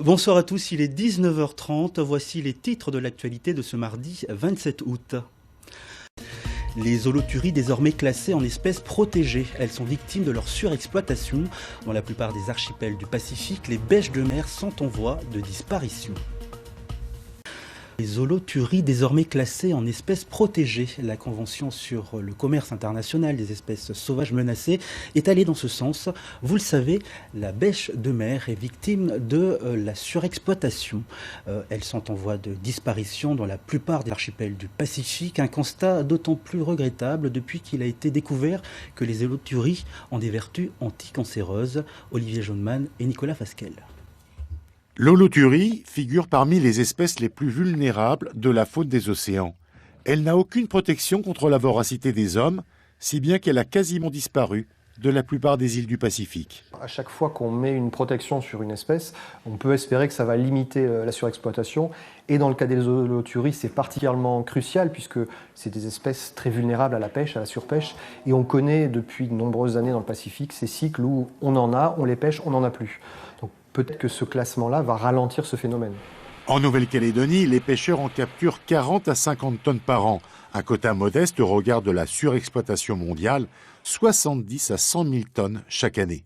Bonsoir à tous, il est 19h30, voici les titres de l'actualité de ce mardi 27 août. Les holoturies désormais classées en espèces protégées. Elles sont victimes de leur surexploitation. Dans la plupart des archipels du Pacifique, les bêches de mer sont en voie de disparition. Les holoturies désormais classées en espèces protégées. La Convention sur le commerce international des espèces sauvages menacées est allée dans ce sens. Vous le savez, la bêche de mer est victime de la surexploitation. Elles sont en voie de disparition dans la plupart des archipels du Pacifique. Un constat d'autant plus regrettable depuis qu'il a été découvert que les holoturies ont des vertus anticancéreuses. Olivier Jaunemann et Nicolas Fasquelle. L'holoturie figure parmi les espèces les plus vulnérables de la faune des océans. Elle n'a aucune protection contre la voracité des hommes, si bien qu'elle a quasiment disparu de la plupart des îles du Pacifique. À chaque fois qu'on met une protection sur une espèce, on peut espérer que ça va limiter la surexploitation. Et dans le cas des holoturies, c'est particulièrement crucial puisque c'est des espèces très vulnérables à la pêche, à la surpêche. Et on connaît depuis de nombreuses années dans le Pacifique ces cycles où on en a, on les pêche, on n'en a plus. Donc peut-être que ce classement-là va ralentir ce phénomène. En Nouvelle-Calédonie, les pêcheurs en capturent 40 à 50 tonnes par an. Un quota modeste au regard de la surexploitation mondiale, 70 à 100 000 tonnes chaque année.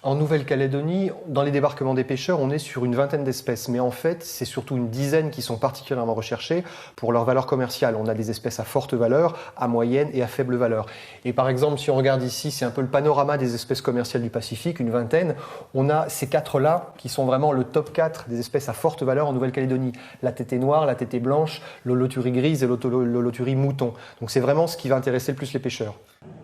En Nouvelle-Calédonie, dans les débarquements des pêcheurs, on est sur une vingtaine d'espèces. Mais en fait, c'est surtout une dizaine qui sont particulièrement recherchées pour leur valeur commerciale. On a des espèces à forte valeur, à moyenne et à faible valeur. Et par exemple, si on regarde ici, c'est un peu le panorama des espèces commerciales du Pacifique, une vingtaine. On a ces quatre-là qui sont vraiment le top 4 des espèces à forte valeur en Nouvelle-Calédonie. La tétée noire, la tétée blanche, l'holoturie grise et l'holoturie mouton. Donc c'est vraiment ce qui va intéresser le plus les pêcheurs.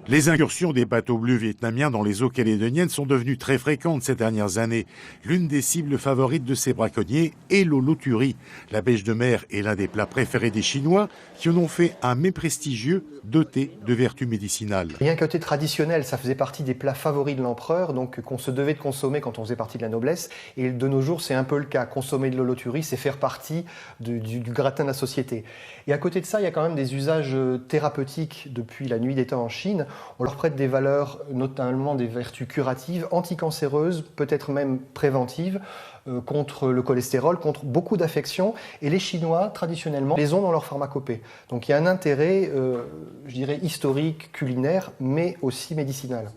Les incursions des bateaux bleus vietnamiens dans les eaux calédoniennes sont devenues très fréquentes ces dernières années. L'une des cibles favorites de ces braconniers est l'holoturie. La bêche de mer est l'un des plats préférés des Chinois qui en ont fait un mets prestigieux doté de vertus médicinales. Il y a un côté traditionnel, ça faisait partie des plats favoris de l'empereur, donc qu'on se devait de consommer quand on faisait partie de la noblesse. Et de nos jours, c'est un peu le cas. Consommer de l'holoturie, c'est faire partie du gratin de la société. Et à côté de ça, il y a quand même des usages thérapeutiques depuis la nuit des temps en Chine. On leur prête des valeurs, notamment des vertus curatives, anticancéreuses, peut-être même préventives, contre le cholestérol, contre beaucoup d'affections. Et les Chinois, traditionnellement, les ont dans leur pharmacopée. Donc il y a un intérêt, je dirais, historique, culinaire, mais aussi médicinal.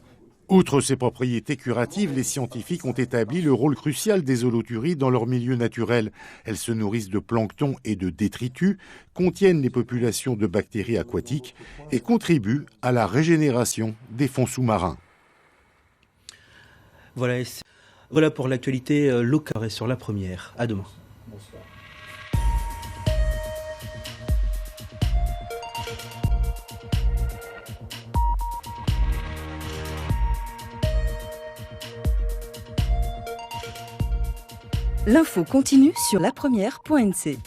Outre ses propriétés curatives, les scientifiques ont établi le rôle crucial des holoturies dans leur milieu naturel. Elles se nourrissent de plancton et de détritus, contiennent les populations de bactéries aquatiques et contribuent à la régénération des fonds sous-marins. Voilà pour l'actualité locale sur La Première. À demain. Bonsoir. L'info continue sur lapremière.nc.